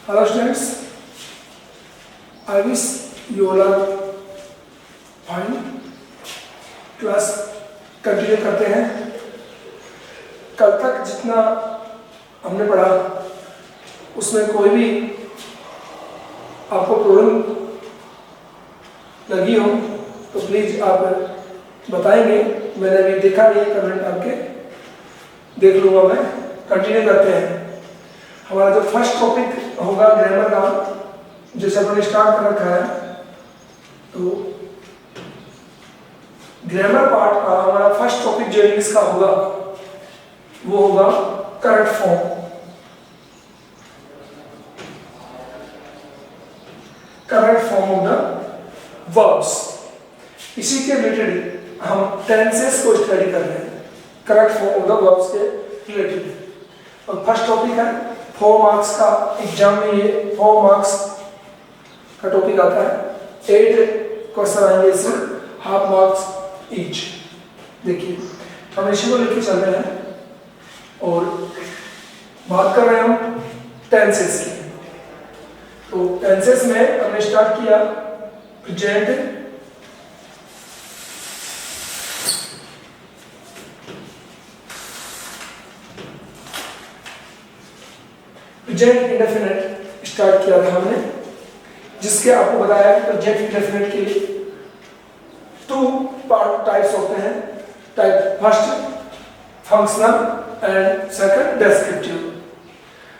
Hello students, I wish you all are fine. Class continue करते हैं। कल तक जितना हमने पढ़ा उसमें कोई भी आपको प्रॉब्लम लगी हो तो प्लीज़ आप बताएंगे। मैंने अभी देखा नहीं, कमेंट आपके देख लूँगा मैं। कंटिन्यू करते हैं। हमारा जो फर्स्ट टॉपिक होगा ग्रामर का, जैसे हमने स्टार्ट कर रखा है, तो ग्रामर पार्ट का हमारा फर्स्ट टॉपिक जो इंग्लिश का होगा वो होगा correct form. Correct form of the verbs. इसी के रिलेटेड हम टेंसेस को स्टडी कर रहे हैं, correct form of the verbs के रिलेटेड। और फर्स्ट टॉपिक है 4 मार्क्स का। एग्जाम में ये 4 मार्क्स का टॉपिक आता है। 8 क्वेश्चन आएंगे इससे, हाफ मार्क्स ईच। देखिए हम इसी को लेके चल रहे हैं और बात कर रहे हैं हम टेंसेस की। तो टेंसेस में हमने स्टार्ट किया प्रेजेंट, प्रेजेंट इंडेफिनिट स्टार्ट किया था हमने, जिसके आपको बताया प्रेजेंट इंडेफिनिट के 2 पार्ट टाइप्स होते हैं। Type first functional and second descriptive.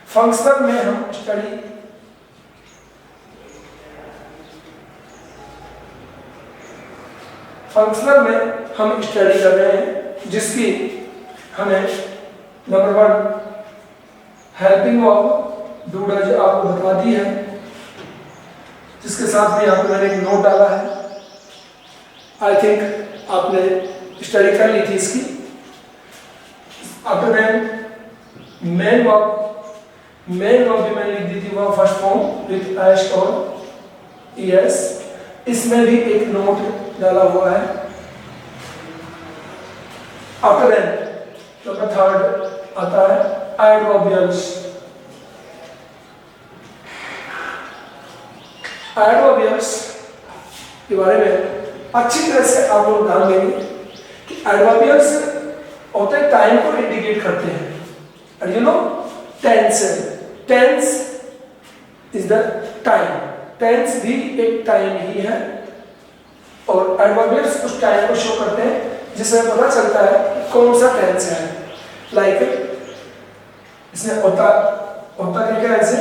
Functional में हम स्टडी कर रहे हैं, जिसकी हमें number 1 helping verb do does आपको बता दी है, जिसके साथ में यहाँ पे मैंने एक नोट डाला है। आई थिंक आपने स्टडी कर ली थी इसकी। आफ्टर दैट मेन वर्ब भी मैंने लिख दी थी, वह फर्स्ट फॉर्म विद एस और एस। इसमें भी एक नोट डाला हुआ है। आफ्टर दैट नंबर 3 आता है एडवर्बियल्स। एडवर्बियल्स के बारे में अच्छी तरह से आप लोग ध्यान देंगे कि एडवर्बियल्स होते हैं टाइम को इंडिकेट करते हैं। और you know tense is the time. Tense भी एक टाइम ही है और एडवर्बियल्स उस टाइम को शो करते हैं जिसमें पता चलता है कि कौन सा टेंस है। लाइक इसमें होता क्या ऐसे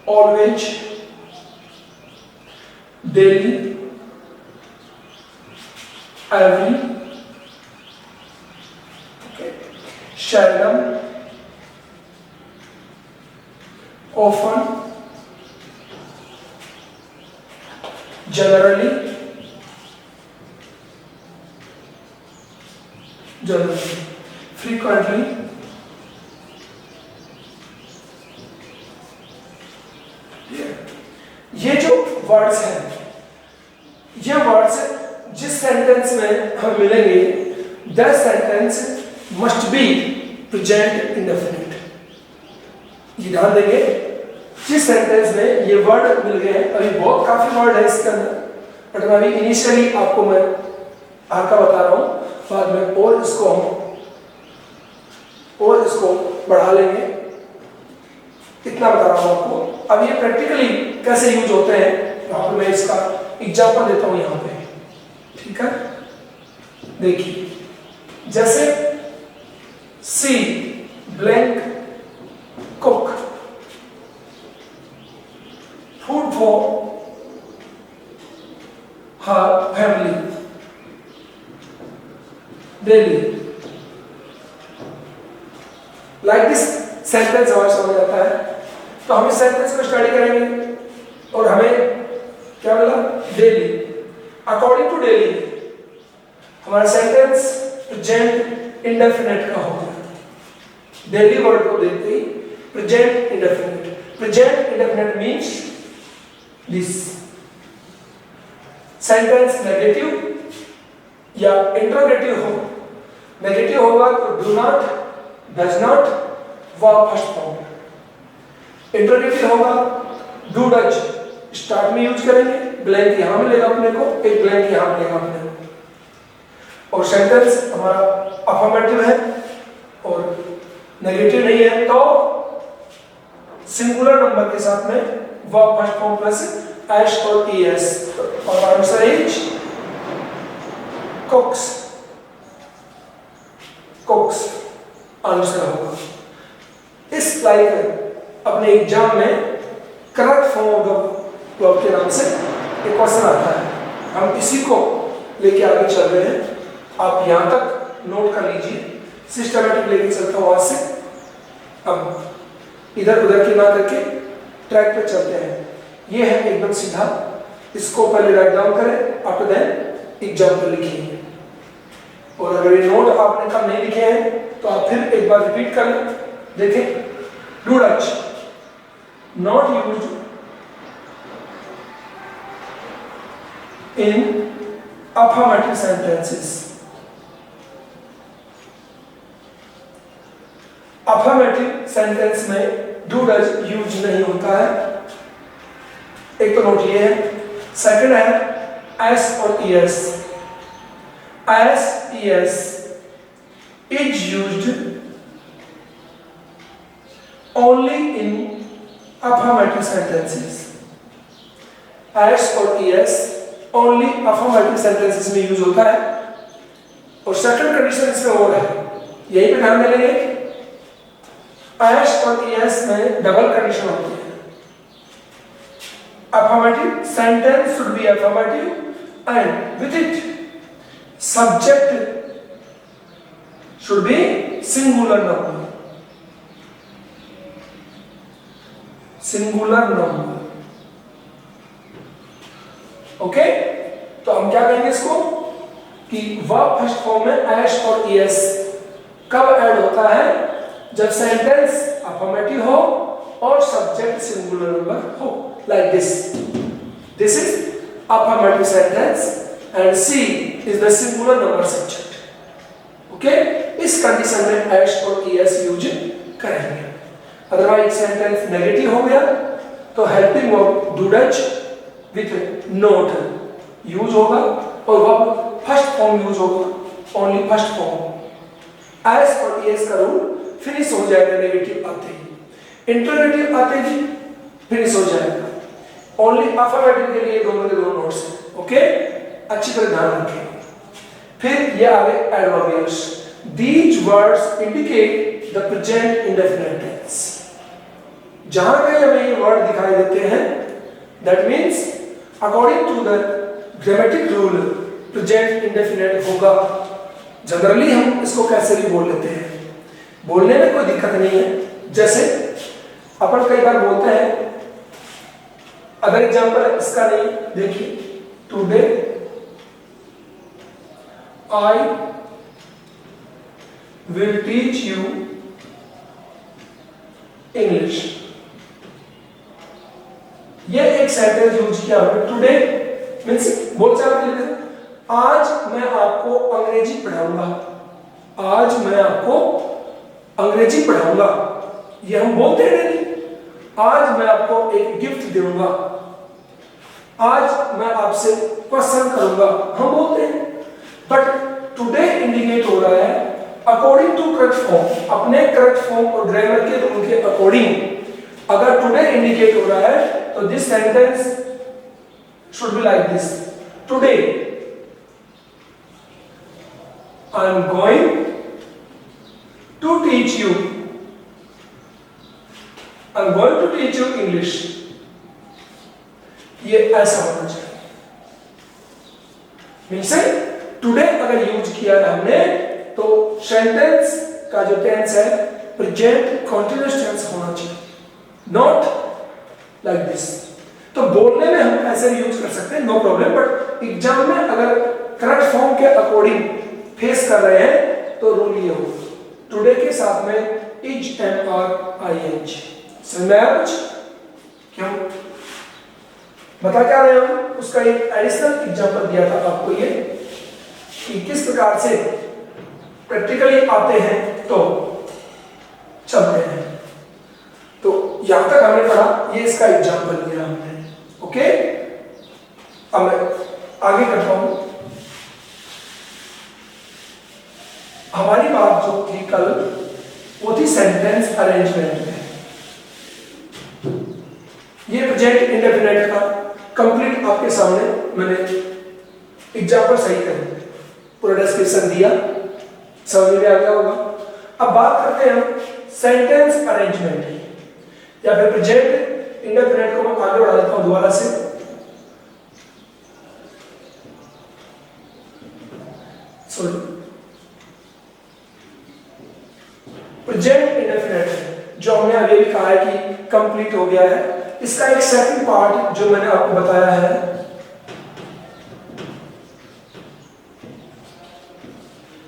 always, daily, every, seldom, often, generally, frequently, ये जो वर्ड्स हैं, ये वर्ड्स जिस सेंटेंस में हम मिलेंगे that sentence must be present indefinite. ये ध्यान देंगे, जिस सेंटेंस में ये वर्ड मिल गए हैं, अभी बहुत काफी वर्ड है इसके अंदर, बट मैं अभी इनिशियली आपको मैं आपका बता रहा हूँ, बाद में और इसको बढ़ा लेंगे। इतना बता रहा हूँ आपको। अब ये प्रैक्टिकली कैसे यूज होते हैं, यहाँ पे मैं इसका एग्जांपल देता हूँ यहाँ पे, ठीक है। देखिए जैसे she blank cook food for her family daily. Like this sentence हमारे समझ आता है। तो हम इस सेंटेंस को स्टडी करेंगे और हमें क्या मिला, डेली। अकॉर्डिंग टू डेली हमारा सेंटेंस प्रेजेंट इंडेफिनिट का होगा। डेली वर्ड को देखते ही present indefinite. Present indefinite means this. Sentence negative या इंटरोगेटिव हो। नेगेटिव होगा तो do not, does not, verb first form. Interrogative होगा डू डच, स्टार्ट में यूज करेंगे, ब्लैंक यहां मिलेगा अपने को, एक ब्लैंक यहां मिलेगा अपने को। और सेंटेंस हमारा अफर्मेटिव है और नेगेटिव नहीं है, तो सिंगुलर नंबर के साथ में verb first form plus S और ईएस, और आंसर इज कुक्स। कुक्स आंसर होगा। इस लाइक अपने एग्जाम में correct form of the verb के नाम से एक क्वेश्चन आता है, हम इसी को लेके आगे चल रहे हैं। आप यहां तक नोट कर लीजिए, सिस्टमेटिक लेके चलता हूं आज से। अब इधर उधर की ना करके ट्रैक पे चलते हैं। ये है एकदम सीधा, इसको पहले राइट डाउन करें, आफ्टर देन एग्जाम पर लिखिए। और अगर ये नोट आपने कम नहीं लिखे हैं तो आप फिर एक बार रिपीट कर लें। देखें, do Dutch not used in affirmative sentences. Affirmative sentence में डू डच यूज नहीं होता है। एक तो नोट ये है। सेकंड है एस और ES. S ES is used only in affirmative sentences. S और ईएस ओनली अफर्मेटिव सेंटेंसेस में यूज होता है। और सेकंड कंडीशन इसमें और है, यही पे ध्यान देंगे। एस और ईएस में डबल कंडीशन होती है। affirmative sentence should be affirmative and with it subject should be singular number. Singular number. Okay, तो हम क्या कहेंगे इसको कि वर्ब फर्स्ट फॉर्म में एस और ईएस कब ऐड होता है? जब सेंटेंस अफर्मेटिव हो और सब्जेक्ट सिंगुलर नंबर हो। Like this. This is affirmative sentence and C is the singular number subject. Okay? इस कंडीशन में एस और ईएस यूज करेंगे। अदरवाइज सेंटेंस नेगेटिव हो गया तो helping verb do Dutch with note use होगा और वर्ब फर्स्ट फॉर्म यूज होगा, ओनली फर्स्ट फॉर्म। एस और ईएस का रूल फिनिश हो जाएगा नेगेटिव आते ही। इंटरोगेटिव आते ही फिनिश हो जाएगा। ओनली अफर्मेटिव के लिए दोनों के दोनों नोट्स हैं। ओके, अच्छी तरह ध्यान रखें। फिर ये आगे adverbials. These words indicate the present indefinite tense. जहां कहीं हमें ये वर्ड दिखाई देते हैं, that means according to the grammatic rule present indefinite होगा। जनरली हम इसको कैसे भी बोल लेते हैं, बोलने में कोई दिक्कत नहीं है। जैसे अपन कई बार बोलते हैं, अगर एग्जाम्पल है इसका नहीं, देखिए, today I will teach you English. ये एक सेंटेंस यूज किया हमने। टुडे मीन्स बोलचाल के लिए, आज मैं आपको अंग्रेजी पढ़ाऊंगा। आज मैं आपको अंग्रेजी पढ़ाऊंगा, ये हम बोलते हैं नहीं। आज मैं आपको एक गिफ्ट दूंगा, आज मैं आपसे क्वेश्चन करूंगा, हम बोलते हैं। बट टुडे इंडिकेट हो रहा है अकॉर्डिंग टू करेक्ट फॉर्म, अपने करेक्ट फॉर्म और ग्रामर के रूल के अकॉर्डिंग। अगर टुडे इंडिकेट हो रहा है तो this sentence should be like this, today I am going to teach you, I'm going to teach you English. ये ऐसा होना चाहिए। मीन्स टुडे अगर यूज किया है हमने तो सेंटेंस का जो टेंस है प्रेजेंट कॉन्टिन्यूअस टेंस होना चाहिए, नॉट लाइक दिस। तो बोलने में हम ऐसे भी यूज कर सकते हैं, नो प्रॉब्लम। बट एग्जाम में अगर करेक्ट फॉर्म के अकॉर्डिंग फेस कर रहे हैं तो रूल ये हो, टुडे के साथ में is am are I N G. समझ में आया कुछ? क्यों बता क्या रहे हम? उसका एक एडिशनल एग्जांपल दिया था आपको ये कि किस प्रकार से प्रैक्टिकली आते हैं तो चलते हैं। तो यहां तक हमने पढ़ा, ये इसका एग्जाम्पल लिया हमने। ओके, अब मैं आगे करता हूं। हमारी बात जो थी कल वो थी सेंटेंस अरेंजमेंट में। ये प्रेजेंट इंडेफिनिट का कंप्लीट आपके सामने मैंने एग्जाम्पल सही कर पूरा डिस्क्रिप्शन दिया, समझ में आ गया होगा। अब बात करते हैं हम सेंटेंस अरेंजमेंट की, या फिर प्रेजेंट इंडेफिनिट को मैं आगे बढ़ा देता हूं दोबारा से। सॉरी, प्रेजेंट इंडेफिनिट जो हमने अभी भी कहा है कि कंप्लीट हो गया है, इसका एक सेकंड पार्ट जो मैंने आपको बताया है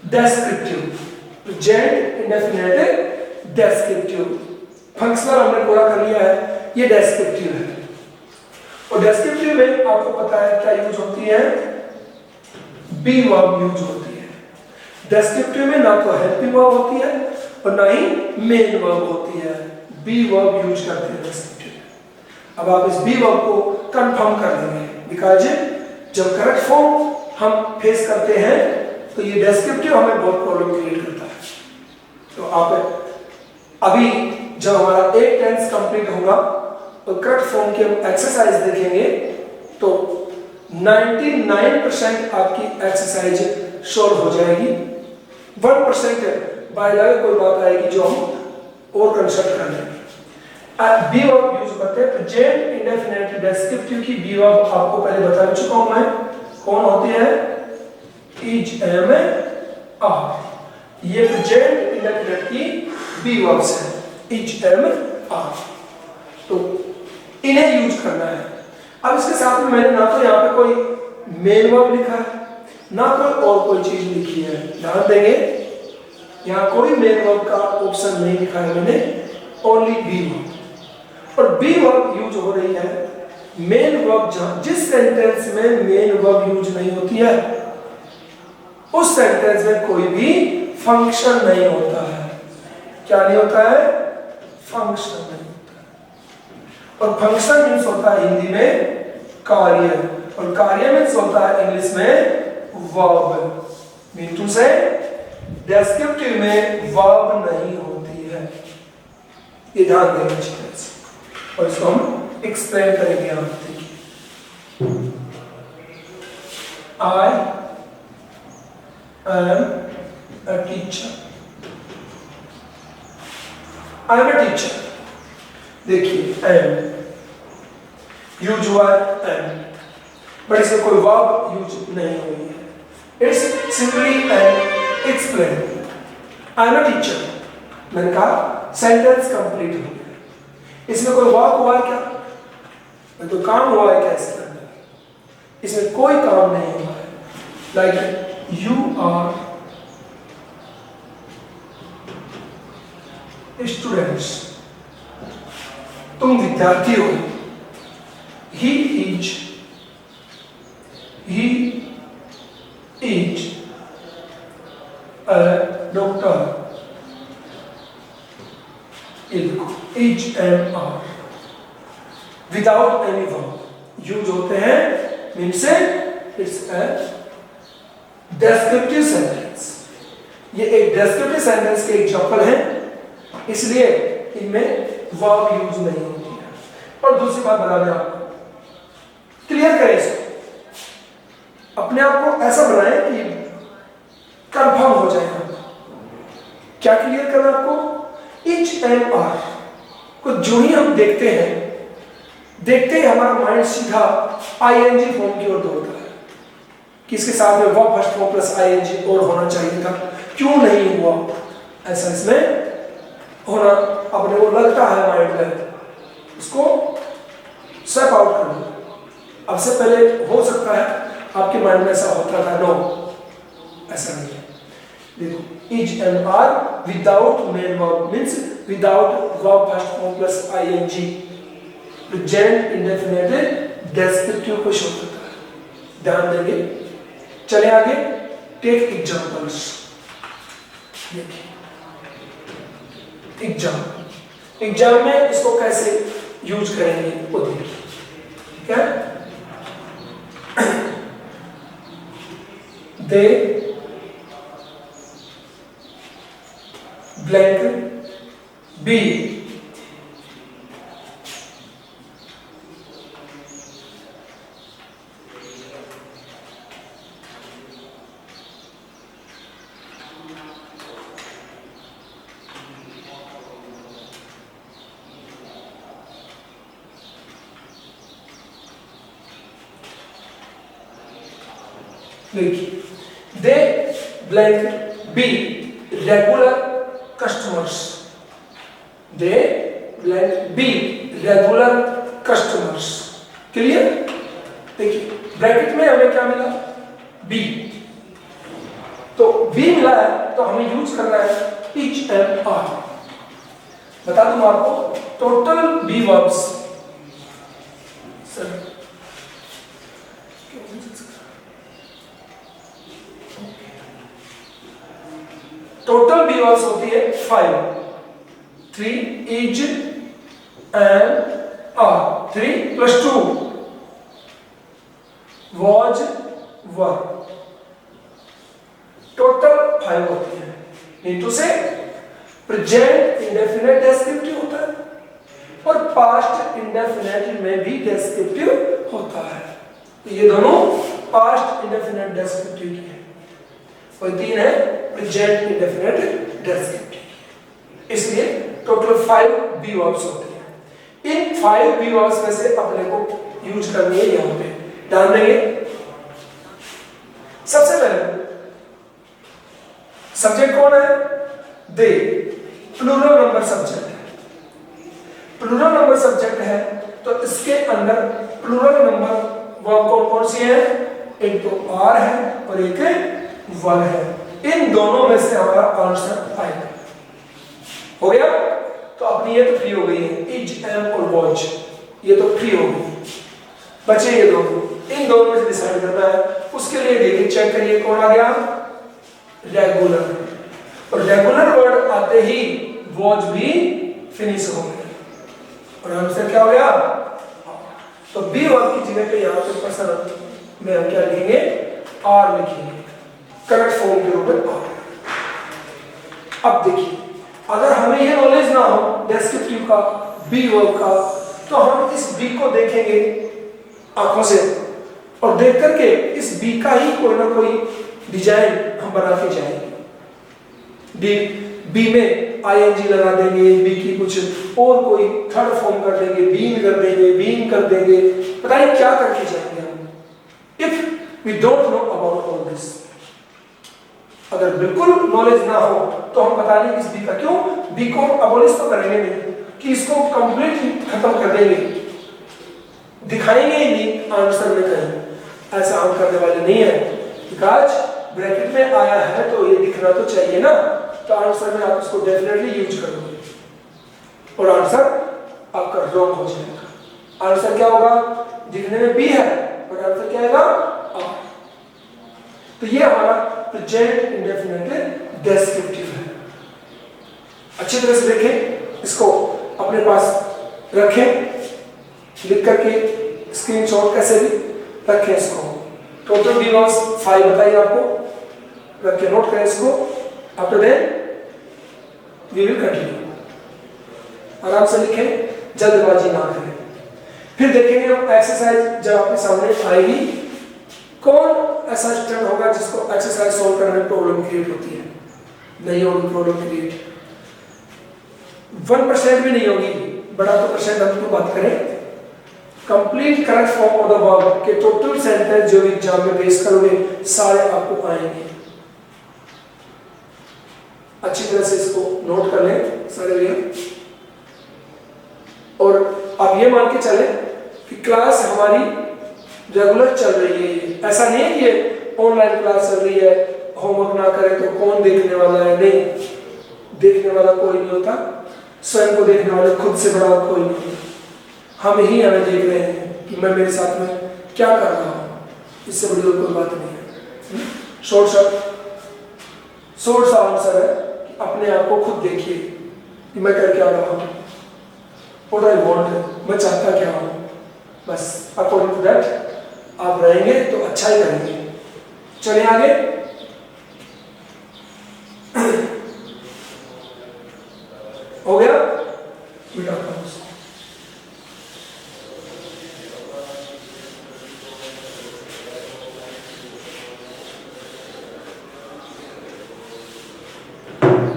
descriptive. Present indefinite descriptive, functional हमने पूरा कर लिया है, ये डेस्क्रिप्टिव है। और डेस्क्रिप्टिव में आपको पता है क्या यूज होती है, बी वर्ब यूज होती है। डेस्क्रिप्टिव में ना तो हेल्पिंग वर्ब होती है और ना ही मेन वर्ब होती है, बी वर्ब यूज करते हैं डेस्क्रिप्टिव। अब आप इस बी वर्ब को कंफर्म कर लेंगे, बिकॉज जब करेक्ट फॉर्म हम फेस करते हैं तो ये डेस्क्रिप्टिव हमें बहुत प्रॉब्लम क्रिएट करता है। तो आप अभी जब हमारा एक टेंस कंप्लीट होगा तो करेक्ट फॉर्म की हम एक्सरसाइज देखेंगे तो 99% आपकी एक्सरसाइज सॉल्व हो जाएगी। 1% बाय लग कोई बात आएगी जो हम और कंसल्ट कर लेंगे। बी वर्ब यूज करते हैं प्रेजेंट इंडेफिनिट डेस्क्रिप्टिव की बी वर्ब आपको पहले बता चुका हूं मैं, कौन होती है, इज, एम, आर। ये प्रेजेंट इंडेफिनिट की बी वर्ब्स है, इज, एम, आर। तो इन्हें यूज करना है। अब इसके साथ में मैंने ना तो यहाँ पे कोई मेन वर्ब लिखा है ना कोई और कोई चीज लिखी है, ध्यान देंगे यहाँ कोई मेन वर्ब का ऑप्शन नहीं लिखा है मैंने, ओनली बी वर्ब। और बी वर्ब यूज हो रही है मेन वर्ब, जहां जिस सेंटेंस में मेन वर्ब यूज नहीं होती है उस सेंटेंस में कोई भी फंक्शन नहीं होता है। क्या नहीं होता है, फंक्शन नहीं होता है। और फंक्शन मीन्स होता है हिंदी में कार्य, और कार्य मीन्स होता है इंग्लिश में वर्ब। मीन टू से डेस्क्रिप्टिव में वर्ब नहीं होती है, ये ध्यान देना चाहिए और इसको हम एक्सप्लेन करेंगे। आप देखिए, आई am a teacher, I am a teacher. देखिए एम यूज हुआ है एम, बट इसमें कोई वर्ब यूज नहीं हुई है। It's simply an explain. I am a teacher, मैंने कहा सेंटेंस कंप्लीट हो गया। इसमें कोई वर्क हुआ है क्या, तो काम हुआ है क्या इसके अंदर, इसमें कोई काम नहीं हुआ है। लाइक यू आर स्टूडेंट्स, तुम विद्यार्थी हो। He is a doctor, is, am, are without any verb use होते हैं, means it's a descriptive sentence. ये एक डेस्क्रिप्टिव सेंटेंस के एग्जांपल है, इसलिए इनमें वर्ब यूज नहीं होती है। और दूसरी बात बता दें आपको, क्लियर करें इसको, अपने आप को ऐसा बनाएं कि कंफर्म हो जाए। क्या क्लियर करना आपको, इच, एम, आर को जो ही हम देखते हैं, देखते ही हमारा माइंड सीधा आईएनजी फॉर्म की ओर दौड़ता है कि इसके साथ में verb first form plus ING और होना चाहिए था, क्यों नहीं हुआ ऐसा इसमें होना, अपने को लगता है माइंड में, उसको स्टेप आउट कर दो। अब से पहले हो सकता है आपके माइंड में ऐसा होता था, नो ऐसा नहीं है। देखो is, am, are without main verb means without verb first form plus ING, present indefinite descriptive को शो करता है। ध्यान देंगे, चले आगे, टेक एग्जांपल्स। देखिए एग्जांपल, एग्जाम में इसको कैसे यूज करेंगे वो देखिए, ठीक है। दे ब्लैंक बी देखिए, they blank be regular customers, they blank be regular customers. Clear? देखिए ब्रैकेट में हमें क्या मिला, बी, तो बी मिला है तो हमें यूज करना है इच एंड आर। बता दूं आपको, total be verbs sir total be verbs होती है 5, 3 is and are, 3 + 2 was were, total 5 होती है। नीतू से प्रेजेंट इंडेफिनेट डेस्क्रिप्टिव होता है और पास्ट इंडेफिनेट में भी डेस्क्रिप्टिव होता है। तो ये दोनों पास्ट इंडेफिनेट डेस्क्रिप्टिव की है और 3 है प्रेजेंट इंडेफिनेट डेस्क्रिप्टिव। इसलिए टोटल 5 बी वर्ब्स होते हैं। इन 5 बी वर्ब्स में से अपने को यूज करनी है यहां पे, ध्यान देंगे। सबसे पहले सब्जेक्ट कौन है, दे, प्लूरल नंबर सब्जेक्ट है। प्लूरल नंबर सब्जेक्ट है तो इसके अंदर प्लूरल नंबर वर्ब कौन कौन सी है, एक तो आर है और एक वर है। इन दोनों में से हमारा आंसर आएगा। हो गया? तो अपनी ये तो फ्री हो गई है, इज एम और वॉच, ये तो फ्री हो गई। बचे ये दोनों, इन दोनों में से डिसाइड करना है। उसके लिए देखिए, चेक करिए कौन आ गया, रेगुलर, और रेगुलर वर्ड आते ही वॉच भी फिनिश हो गया और आंसर क्या हो गया। तो बी वर्ब की जगह पे यहां पे पर्सन में हम क्या लिखेंगे, आर लिखेंगे, करेक्ट फॉर्म के रूप में आर। अब देखिए, अगर हमें ये नॉलेज ना हो डेस्क्रिप्टिव का, बी वर्ब का, तो हम इस बी को देखेंगे आंखों से और देख करके इस बी का ही कोई ना कोई डिजाइन हम बना के जाएंगे। बी में आईएनजी लगा देंगे, बी की कुछ और कोई थर्ड फॉर्म कर देंगे, बीन कर देंगे, बीन कर देंगे, पता नहीं क्या करके जाएंगे हम। If we don't know about all this, अगर बिल्कुल नॉलेज ना हो तो हम बता देंगे इस बी का, क्यों बी को अबोलिश तो करेंगे नहीं कि इसको कंप्लीटली खत्म कर देंगे, दिखाएंगे ही नहीं आंसर में कहीं, ऐसा हम करने वाले नहीं है। बिकॉज ब्रैकेट में आया है तो ये दिखना तो चाहिए ना, तो आंसर में आप इसको डेफिनेटली यूज करोगे और आंसर आपका रॉन्ग हो जाएगा। आंसर क्या होगा, दिखने में बी है और आंसर क्या आएगा, आ। तो ये हमारा प्रेजेंट इंडेफिनिट डेस्क्रिप्टिव है। अच्छी तरह से देखें, इसको अपने पास रखें, लिख करके स्क्रीनशॉट कैसे भी रखें इसको। टोटल बी वर्ब्स 5 बताइए आपको, रख के नोट करें इसको। After that we will continue. आराम से लिखें, जल्दबाजी ना करें। फिर देखेंगे हम एक्सरसाइज जब आपके सामने आएगी, कौन ऐसा स्टूडेंट होगा जिसको एक्सरसाइज सॉल्व करने में प्रॉब्लम क्रिएट होती है, नहीं होगी प्रॉब्लम क्रिएट, 1% भी नहीं होगी, बड़ा तो परसेंट हम तो बात करें। Complete correct form of the verb के टोटल सेंटेंस जो एग्जाम में बेस करोगे सारे आपको आएंगे। अच्छी तरह से इसको नोट कर लें सारे लिए। और आप ये मान के चले कि क्लास हमारी रेगुलर चल रही है, ऐसा नहीं है कि ऑनलाइन क्लास चल रही है, होमवर्क ना करें तो कौन देखने वाला है, नहीं, देखने वाला कोई नहीं होता, स्वयं को देखने वाले खुद से बड़ा कोई नहीं, हम ही हमें देख रहे हैं कि मैं मेरे साथ में क्या कर रहा हूँ, इससे बड़ी और कोई बात नहीं है। शॉर्ट सा आंसर है कि अपने आप को खुद देखिए कि मैं कर क्या रहा हूँ। व्हाट आई वांट, मैं चाहता क्या हूँ, बस अकॉर्डिंग टू दैट आप रहेंगे तो अच्छा ही करेंगे। चलिए आगे। हो गया बेटा क्लोज।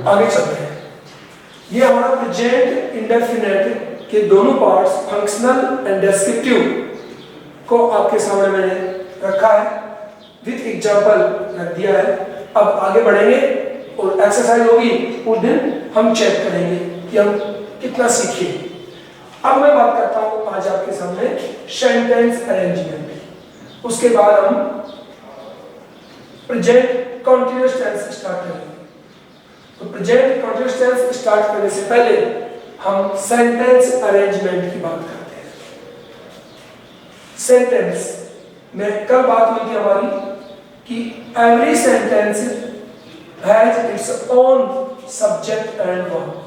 आगे चलते हैं। ये हमारा प्रेजेंट इंडेफिनिट के दोनों पार्ट्स फंक्शनल एंड डिस्क्रिप्टिव को आपके सामने मैंने रखा है, विद एग्जांपल रख दिया है। अब आगे बढ़ेंगे और एक्सरसाइज होगी, उस दिन हम चेक करेंगे कि हम कितना सीखे। अब मैं बात करता हूं आज आपके सामने सेंटेंस अरेंजमेंट, उसके बाद हम प्रेजेंट कंटीन्यूअस टेंस स्टार्ट करेंगे। तो प्रेजेंट कंटीन्यूअस टेंस स्टार्ट करने से पहले हम सेंटेंस अरेंजमेंट की बात करते हैं। सेंटेंस में कल बात हुई थी हमारी कि every sentence has its own subject and verb.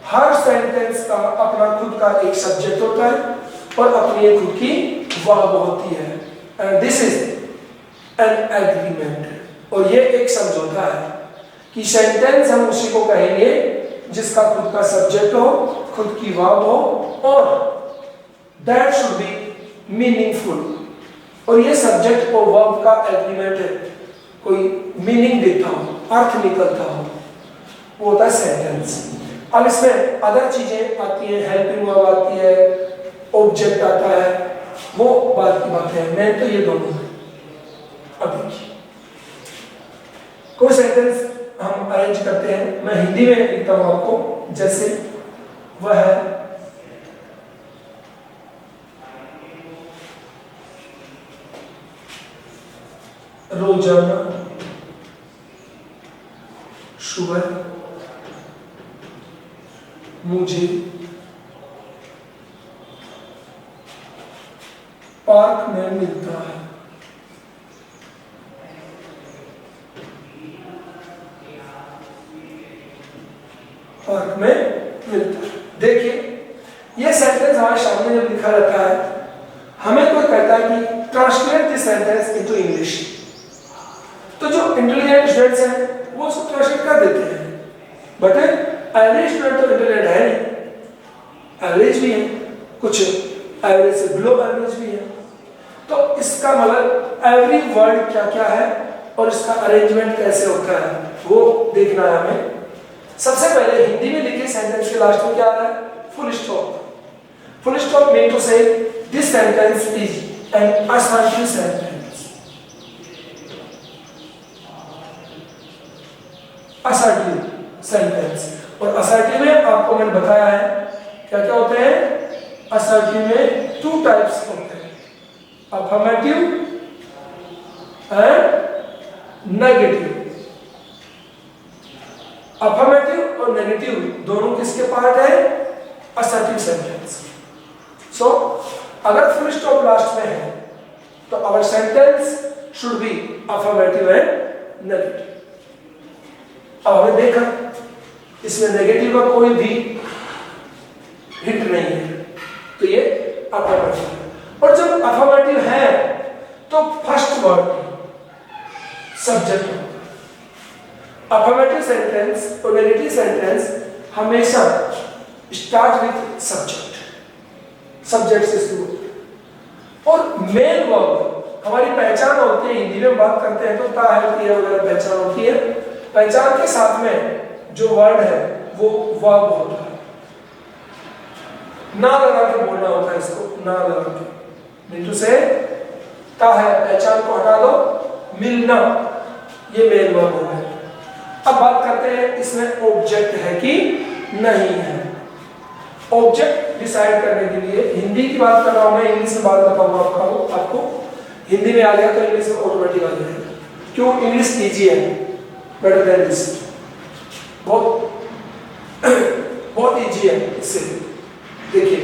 Her sentence का अपना खुद का एक सब्जेक्ट होता है और अपनी एक खुद की वर्ब होती है, and this is an agreement. और ये एक समझौता है कि सेंटेंस हम उसी को कहेंगे जिसका खुद का सब्जेक्ट हो, खुद की वर्ब हो, और दैट शुड बी मीनिंगफुल। और ये सब्जेक्ट और वर्ब का एग्रीमेंट है, कोई मीनिंग देता हो, अर्थ निकलता हो, वो होता है सेंटेंस। अब इसमें अदर चीजें आती हैं, हेल्पिंग वर्ब आती है, ऑब्जेक्ट आता है, वो बात की बात है। मैं तो ये दोनों है। अब देखिए कोई सेंटेंस हम अरेंज करते हैं, मैं हिंदी में लिखता हूं आपको, जैसे वह है रोजाना सुबह मुझे पार्क में मिलता है। पार्क में मिलता है। देखिए ये सेंटेंस हमारे सामने जब लिखा रहता है, हमें कोई कहता है कि translate this sentence into English, तो जो इंटेलिजेंट स्टूडेंट्स हैं वो उसको ट्रांसलेट कर देते हैं, बट एवरेज स्टूडेंट तो इंटेलिजेंट है नहीं, एवरेज भी है, कुछ एवरेज से बिलो एवरेज भी है। तो इसका मतलब एवरी वर्ड क्या क्या है और इसका अरेंजमेंट कैसे होता है वो देखना है हमें। सबसे पहले हिंदी में लिखे सेंटेंस के लास्ट में क्या है, full stop. Full stop mean to say this sentence is an assertive sentence. Assertive sentence, और असर्टिव में आपको मैंने बताया है क्या क्या होते हैं। असर्टिव में टू टाइप्स होते हैं, अफर्मेटिव एंड नेगेटिव। अफर्मेटिव और नेगेटिव दोनों किसके पार्ट है, असर्टिव सेंटेंस। सो अगर फुल स्टॉप लास्ट में है तो our sentence should be affirmative and negative. अब हमने देखा इसमें नेगेटिव का कोई भी हिंट नहीं है, तो ये अफर्मेटिव है। और जब अफर्मेटिव है तो फर्स्ट वर्ड सब्जेक्ट होता है। अफर्मेटिव सेंटेंस और नेगेटिव सेंटेंस हमेशा स्टार्ट विथ सब्जेक्ट, सब्जेक्ट से शुरू होते हैं। और मेन वर्ब हमारी पहचान होती है, हिंदी में बात करते हैं तो ता है, क्रिया वगैरह पहचान होती है। पहचान के साथ में जो वर्ड है वो वर्ब होता है। ना लगा के बोलना होता है इसको, ना लगा के। मिंटू से ता है, पहचान को हटा दो, मिलना, ये मेन वर्ब हो गया। अब बात करते हैं इसमें ऑब्जेक्ट है कि नहीं है। ऑब्जेक्ट डिसाइड करने के लिए हिंदी की बात कर रहा हूं मैं, इंग्लिश में बात बताऊंगा आपको। हिंदी में आ गया तो इंग्लिश में ऑटोमेटिक आ जाएगा। क्यों? इंग्लिश इजी है, बेटर देन दिस, बहुत बहुत इजी है इससे। देखिए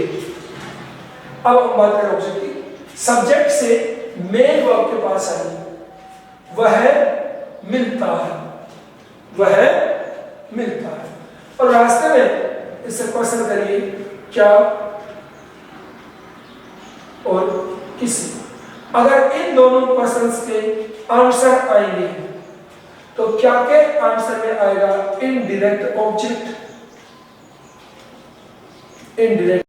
अब हम बात करें ऑब्जेक्ट की। सब्जेक्ट से मेन वर्ब के पास आई, वह मिलता है, वह मिलता है। और रास्ते में इससे क्वेश्चन करिए क्या और किसी। अगर इन दोनों क्वेश्चंस के आंसर आएंगे तो क्या के आंसर में आएगा इनडायरेक्ट ऑब्जेक्ट, इनडायरेक्ट